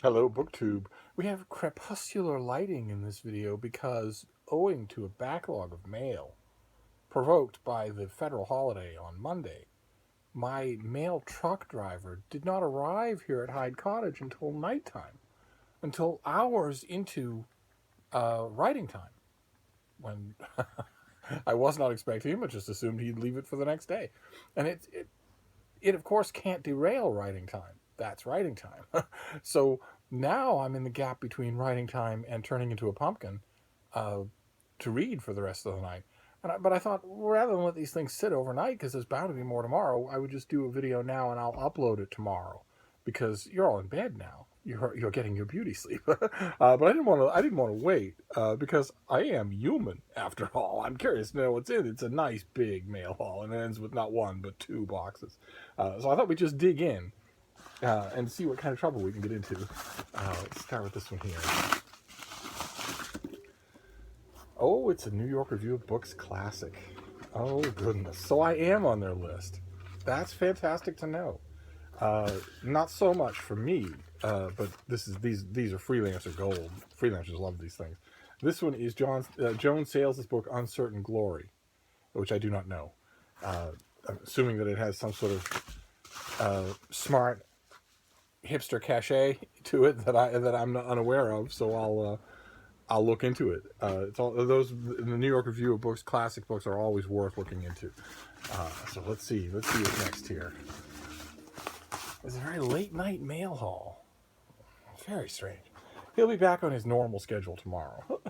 Hello, BookTube. We have crepuscular lighting in this video because, owing to a backlog of mail provoked by the federal holiday on Monday, my mail truck driver did not arrive here at Hyde Cottage until nighttime, until hours into writing time, when I was not expecting him. I just assumed he'd leave it for the next day. And it of course can't derail writing time. That's writing time. So now I'm in the gap between writing time and turning into a pumpkin to read for the rest of the night. But I thought, rather than let these things sit overnight, because there's bound to be more tomorrow, I would just do a video now and I'll upload it tomorrow, because you're all in bed now. You're getting your beauty sleep. But I didn't want to wait because I am human after all. I'm curious to know what's in it. It's a nice big mail haul, and it ends with not one but two boxes. So I thought we'd just dig in and see what kind of trouble we can get into. Let's start with this one here. Oh, it's a New York Review of Books classic. Oh, goodness. So I am on their list. That's fantastic to know. Not so much for me, but these are freelancer gold. Freelancers love these things. This one is Joan Sales' book Uncertain Glory, which I do not know. I'm assuming that it has some sort of smart hipster cachet to it that I'm not unaware of. So I'll look into it. It's all those in the New York Review of Books. Classic books are always worth looking into. So let's see what's next here. It's a very late night mail haul. Very strange. He'll be back on his normal schedule tomorrow.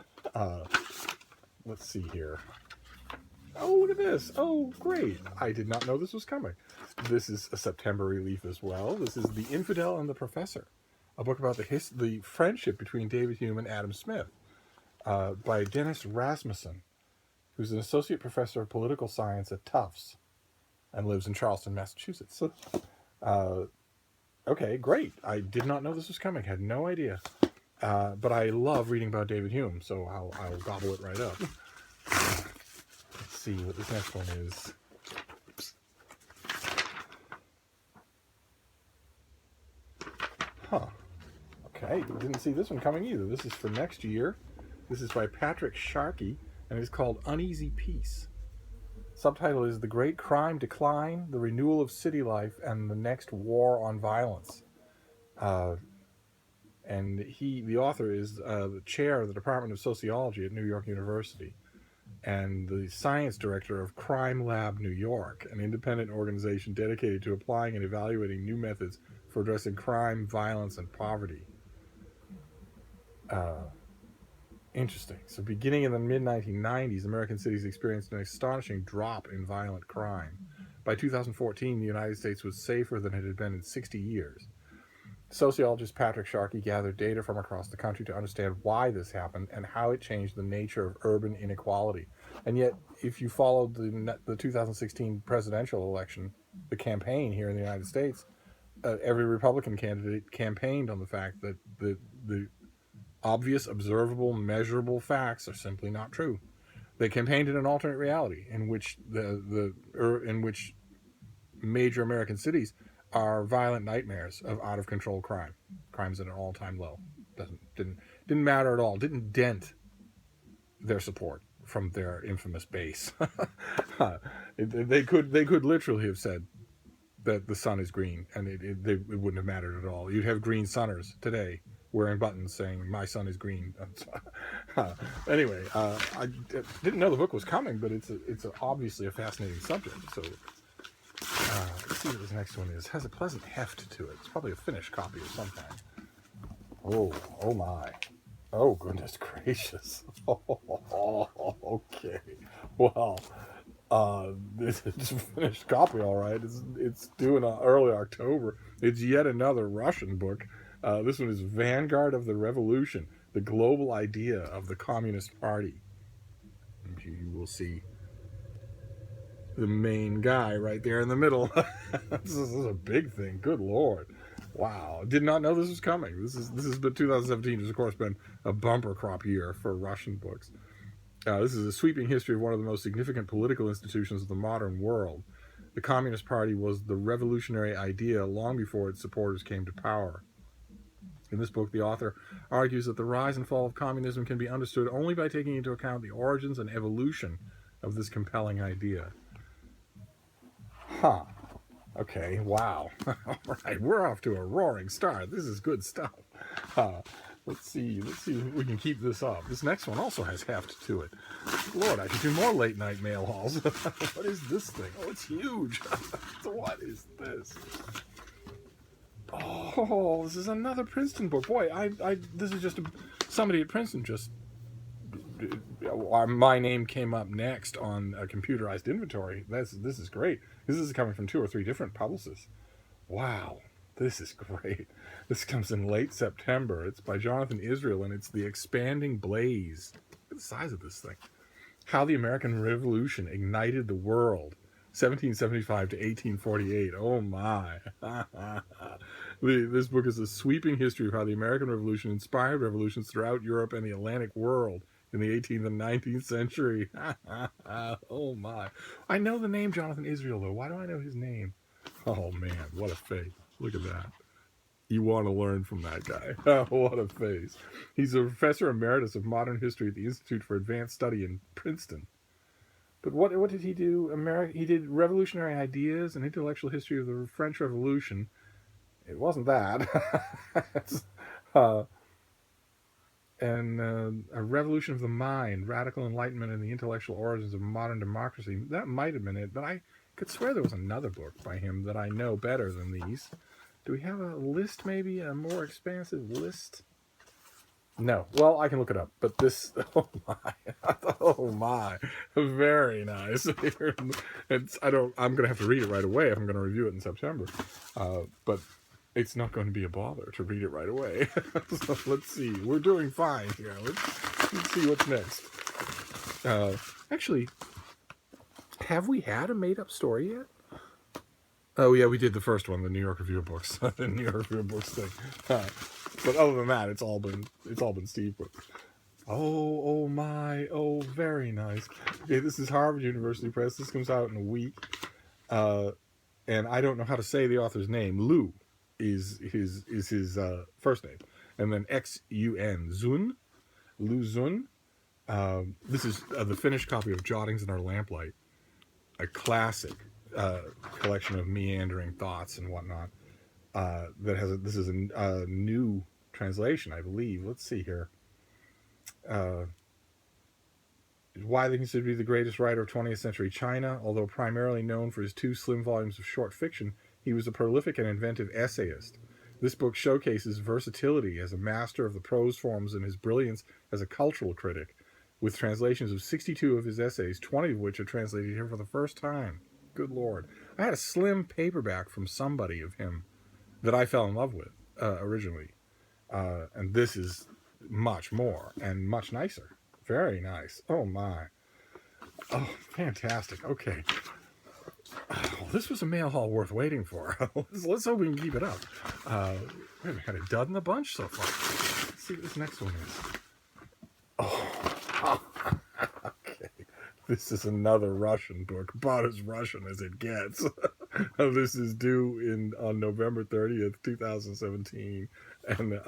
Let's see here. Oh, look at this. Oh, great. I did not know this was coming. This is a September relief as well. This is The Infidel and the Professor, a book about the friendship between David Hume and Adam Smith, by Dennis Rasmussen, who's an associate professor of political science at Tufts and lives in Charleston, Massachusetts. Okay, great. I did not know this was coming. Had no idea. But I love reading about David Hume, so I'll gobble it right up. Let's see what this next one is. Huh. Okay, didn't see this one coming either. This is for next year. This is by Patrick Sharkey, and it's called Uneasy Peace. Subtitle is The Great Crime Decline, the Renewal of City Life, and the Next War on Violence. And the author is the chair of the Department of Sociology at New York University and the science director of Crime Lab New York, an independent organization dedicated to applying and evaluating new methods for addressing crime, violence, and poverty. Interesting. So beginning in the mid-1990s, American cities experienced an astonishing drop in violent crime. By 2014, the United States was safer than it had been in 60 years. Sociologist Patrick Sharkey gathered data from across the country to understand why this happened and how it changed the nature of urban inequality. And yet, if you followed the 2016 presidential election, the campaign here in the United States, every Republican candidate campaigned on the fact that the obvious, observable, measurable facts are simply not true. They campaigned in an alternate reality in which in which major American cities are violent nightmares of out of control crime. Crime's at an all-time low. Didn't matter at all. Didn't dent their support from their infamous base. They could literally have said that the sun is green, and it wouldn't have mattered at all. You'd have green sunners today wearing buttons saying "My sun is green." Anyway, I didn't know the book was coming, but it's obviously a fascinating subject. So let's see what this next one is. It has a pleasant heft to it. It's probably a finished copy of some kind. Oh my. Oh, goodness gracious. Okay. Well, this is a finished copy, all right. It's due in early October. It's yet another Russian book. This one is Vanguard of the Revolution, the Global Idea of the Communist Party. And you will see the main guy right there in the middle. This is a big thing. Good Lord. Wow. Did not know this was coming. This is 2017 has, of course, been a bumper crop year for Russian books. This is a sweeping history of one of the most significant political institutions of the modern world. The Communist Party was the revolutionary idea long before its supporters came to power. In this book, the author argues that the rise and fall of communism can be understood only by taking into account the origins and evolution of this compelling idea. Huh. Okay, wow. All right, we're off to a roaring start. This is good stuff. Let's see if we can keep this up. This next one also has heft to it. Lord, I should do more late night mail hauls. What is this thing? Oh, it's huge. What is this? Oh, this is another Princeton book. Boy, this is just somebody at Princeton just. My name came up next on a computerized inventory. This is great. This is coming from 2 or 3 different publicists. Wow, this is great. This comes in late September. It's by Jonathan Israel, and it's The Expanding Blaze. Look at the size of this thing. How the American Revolution Ignited the World, 1775 to 1848. Oh my. This book is a sweeping history of how the American Revolution inspired revolutions throughout Europe and the Atlantic world in the 18th and 19th century. Oh my. I know the name Jonathan Israel, though. Why do I know his name? Oh man, what a face. Look at that. You want to learn from that guy. What a face. He's a professor emeritus of modern history at the Institute for Advanced Study in Princeton. But what did he do? He did revolutionary ideas and intellectual history of the French Revolution. It wasn't that. And a revolution of the mind, radical enlightenment, and the intellectual origins of modern democracy. That might have been it, but I could swear there was another book by him that I know better than these. Do we have a list, maybe? A more expansive list? No. Well, I can look it up. But this... Oh, my. Oh, my. Very nice. I'm going to have to read it right away if I'm going to review it in September. But it's not going to be a bother to read it right away. So let's see. We're doing fine here. Let's see what's next. Actually, have we had a made-up story yet? Oh, yeah, we did the first one, the New York Review of Books. The New York Review of Books thing. But other than that, it's all been Steve books. Oh my. Oh, very nice. Okay, this is Harvard University Press. This comes out in a week. And I don't know how to say the author's name. Lou is his first name. And then X-U-N. Zun. Lou Zun. This is the finished copy of Jottings in Our Lamplight. A classic collection of meandering thoughts and whatnot. This is a new translation, I believe. Let's see here. Widely considered to be the greatest writer of 20th century China, although primarily known for his 2 slim volumes of short fiction, he was a prolific and inventive essayist. This book showcases versatility as a master of the prose forms and his brilliance as a cultural critic, with translations of 62 of his essays, 20 of which are translated here for the first time. Good Lord. I had a slim paperback from somebody of him that I fell in love with originally. And this is much more and much nicer. Very nice. Oh, my. Oh, fantastic. Okay. Oh, this was a mail haul worth waiting for. Let's hope we can keep it up. We haven't had a dud in the bunch so far. Let's see what this next one is. Oh. Okay. This is another Russian book, about as Russian as it gets. This is due on November 30th, 2017, and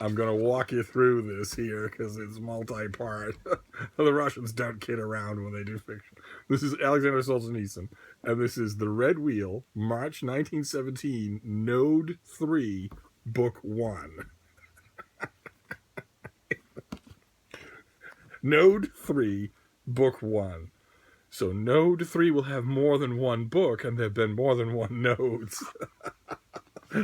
I'm going to walk you through this here because it's multi-part. The Russians don't kid around when they do fiction. This is Alexander Solzhenitsyn, and this is The Red Wheel, March 1917, Node 3, Book 1. Node 3, Book 1. So Node 3 will have more than one book, and there have been more than one nodes.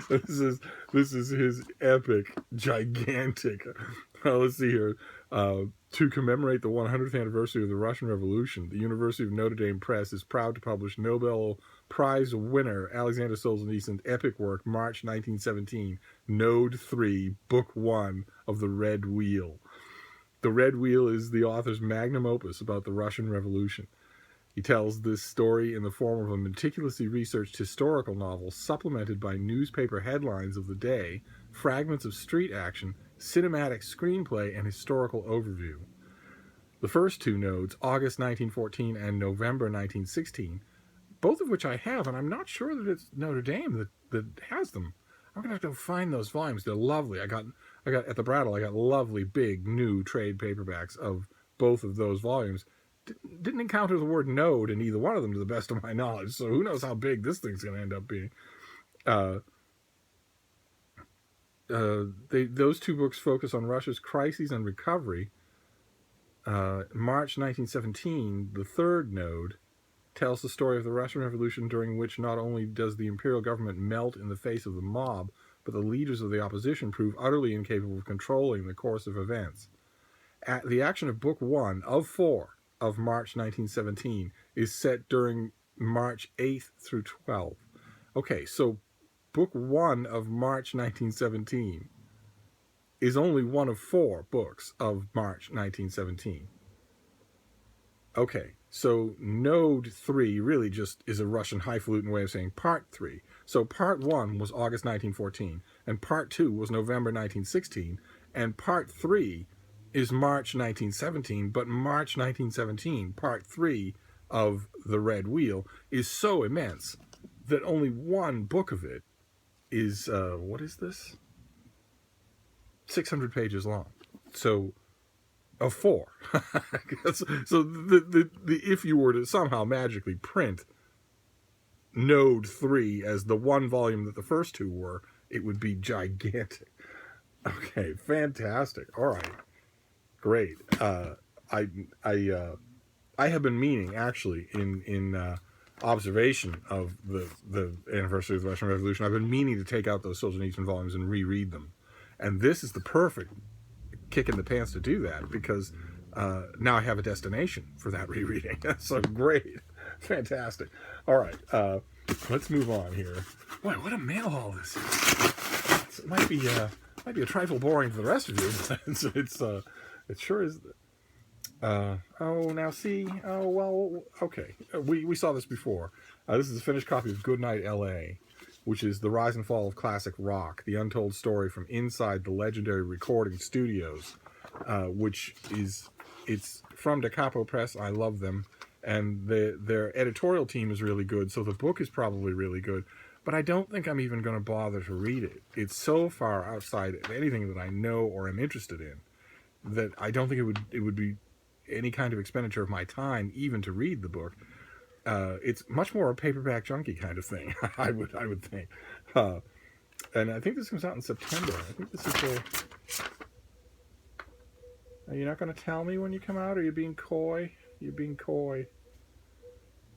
This is his epic, gigantic. Let's see here. To commemorate the 100th anniversary of the Russian Revolution, the University of Notre Dame Press is proud to publish Nobel Prize winner Alexander Solzhenitsyn's epic work, March 1917, Node 3, Book 1 of The Red Wheel. The Red Wheel is the author's magnum opus about the Russian Revolution. He tells this story in the form of a meticulously researched historical novel supplemented by newspaper headlines of the day, fragments of street action, cinematic screenplay, and historical overview. The first 2 nodes, August 1914 and November 1916, both of which I have, and I'm not sure that it's Notre Dame that has them. I'm gonna have to go find those volumes. They're lovely. I got at the Brattle. I got lovely big new trade paperbacks of both of those volumes. Didn't encounter the word node in either one of them, to the best of my knowledge. So who knows how big this thing's gonna end up being. Those two books focus on Russia's crises and recovery. March 1917, the third node, tells the story of the Russian Revolution, during which not only does the imperial government melt in the face of the mob, but the leaders of the opposition prove utterly incapable of controlling the course of events. The action of Book 1 of 4 of March 1917 is set during March 8th through 12th. Okay, so Book 1 of March 1917 is only one of 4 books of March 1917. Okay, so Node 3 really just is a Russian highfalutin way of saying Part 3. So Part 1 was August 1914, and Part 2 was November 1916, and Part 3 is March 1917, but March 1917, Part 3 of The Red Wheel, is so immense that only one book of it is, what is this? 600 pages long. So, of 4. So the if you were to somehow magically print Node 3 as the one volume that the first 2 were, it would be gigantic. Okay, fantastic. All right, great. I have been meaning, actually, in observation of the anniversary of the Russian Revolution, I've been meaning to take out those Solzhenitsyn volumes and reread them, and this is the perfect kick in the pants to do that, because now I have a destination for that rereading. So great, fantastic. All right, let's move on here. Boy, what a mail haul this is. It might be a trifle boring for the rest of you, but it sure is. Now see. Oh well. Okay, we saw this before. This is a finished copy of Goodnight L.A., which is The Rise and Fall of Classic Rock, the untold story from inside the legendary recording studios, it's from Da Capo Press. I love them, and their editorial team is really good, so the book is probably really good, but I don't think I'm even going to bother to read it. It's so far outside of anything that I know or am interested in that I don't think it would be any kind of expenditure of my time even to read the book. It's much more a paperback junkie kind of thing, I would think. And I think this comes out in September. I think this is Are you not going to tell me when you come out? Or are you being coy? You're being coy.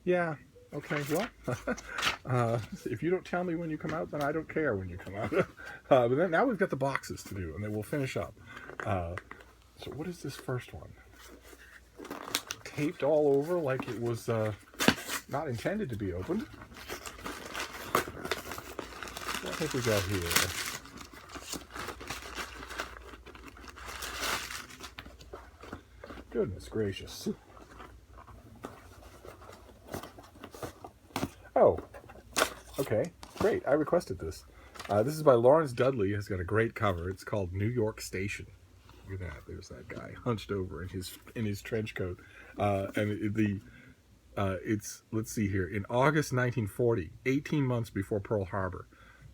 Yeah. Okay. What? If you don't tell me when you come out, then I don't care when you come out. But then now we've got the boxes to do, and then we'll finish up. So what is this first one? Taped all over like it was not intended to be opened. What have we got here? Goodness gracious. Oh, okay, great. I requested this. This is by Lawrence Dudley. It's got a great cover. It's called New York Station. Look at that. There's that guy hunched over in his trench coat. It's, let's see here, in August 1940, 18 months before Pearl Harbor,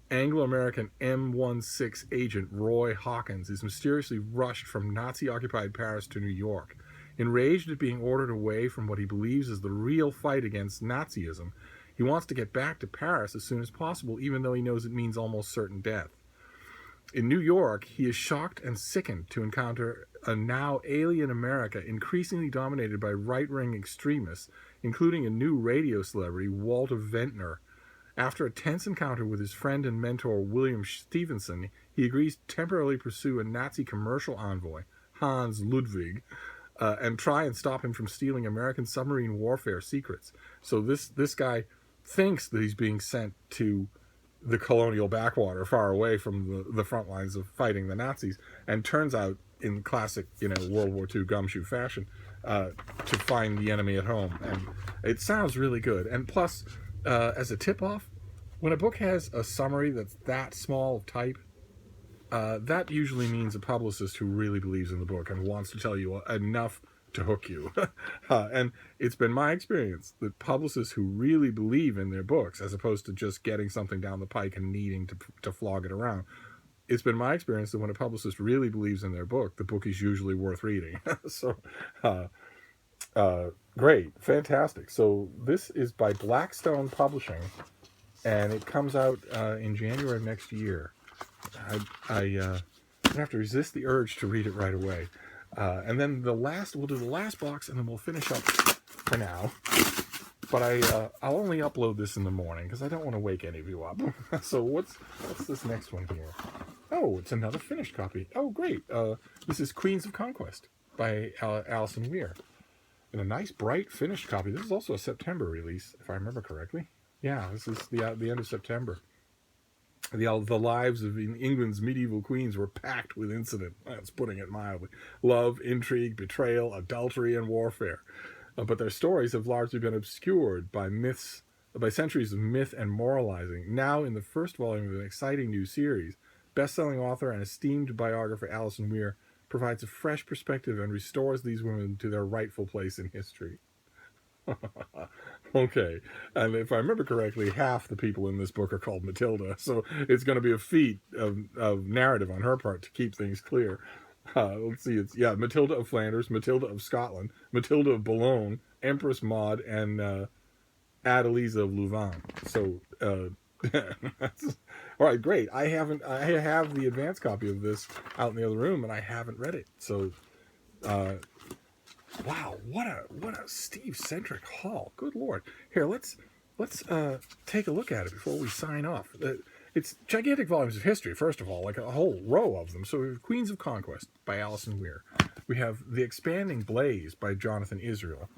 Anglo-American M16 agent Roy Hawkins is mysteriously rushed from Nazi-occupied Paris to New York. Enraged at being ordered away from what he believes is the real fight against Nazism, he wants to get back to Paris as soon as possible, even though he knows it means almost certain death. In New York, he is shocked and sickened to encounter a now alien America increasingly dominated by right-wing extremists, including a new radio celebrity, Walter Ventnor. After a tense encounter with his friend and mentor, William Stevenson, he agrees to temporarily pursue a Nazi commercial envoy, Hans Ludwig, and try and stop him from stealing American submarine warfare secrets. So this guy thinks that he's being sent to the colonial backwater, far away from the front lines of fighting the Nazis, and turns out, in classic, World War II gumshoe fashion, to find the enemy at home. And it sounds really good. And plus, as a tip-off, when a book has a summary that's that small of type, that usually means a publicist who really believes in the book and wants to tell you enough to hook you. And it's been my experience that publicists who really believe in their books, as opposed to just getting something down the pike and needing to flog it around, it's been my experience that when a publicist really believes in their book, the book is usually worth reading. So, great, fantastic. So this is by Blackstone Publishing, and it comes out in January of next year. I have to resist the urge to read it right away. And then we'll do the last box, and then we'll finish up for now. But I'll only upload this in the morning because I don't want to wake any of you up. So what's this next one here? Oh, it's another finished copy. Oh, great. This is Queens of Conquest by Alison Weir. In a nice, bright, finished copy. This is also a September release, if I remember correctly. Yeah, this is the end of September. The lives of England's medieval queens were packed with incident. That's putting it mildly. Love, intrigue, betrayal, adultery, and warfare. But their stories have largely been obscured by centuries of myth and moralizing. Now, in the first volume of an exciting new series, best-selling author and esteemed biographer Alison Weir provides a fresh perspective and restores these women to their rightful place in history. Okay, and if I remember correctly, half the people in this book are called Matilda, so it's going to be a feat of narrative on her part to keep things clear. Let's see, it's Matilda of Flanders, Matilda of Scotland, Matilda of Boulogne, Empress Maud, and Adeliza of Louvain. So, all right, great. I have the advanced copy of this out in the other room, and I haven't read it. So, wow, what a Steve-centric haul. Good Lord. Here, let's take a look at it before we sign off. It's gigantic volumes of history, first of all, like a whole row of them. So we have Queens of Conquest by Alison Weir. We have The Expanding Blaze by Jonathan Israel.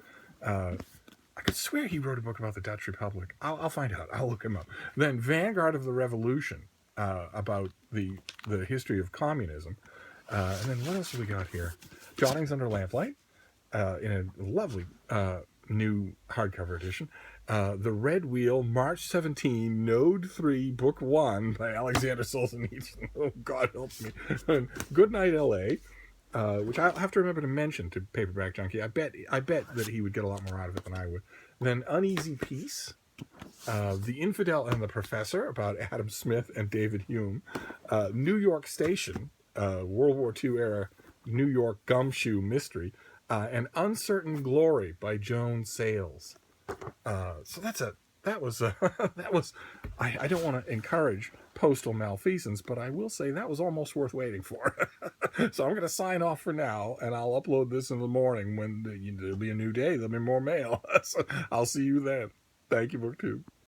I could swear he wrote a book about the Dutch Republic. I'll find out. I'll look him up. Then Vanguard of the Revolution, about the history of communism. And then what else have we got here? Jottings Under Lamplight, in a lovely new hardcover edition. The Red Wheel, March 17, Node 3, Book 1 by Alexander Solzhenitsyn. Oh, God help me. And Good Night, L.A., which I'll have to remember to mention to Paperback Junkie. I bet that he would get a lot more out of it than I would. Then Uneasy Peace, The Infidel and the Professor, about Adam Smith and David Hume. New York Station, World War II era New York gumshoe mystery. And Uncertain Glory by Joan Sales. So that was I don't want to encourage postal malfeasance, but I will say that was almost worth waiting for. So I'm going to sign off for now, and I'll upload this in the morning when there'll be a new day. There'll be more mail. So I'll see you then. Thank you, BookTube.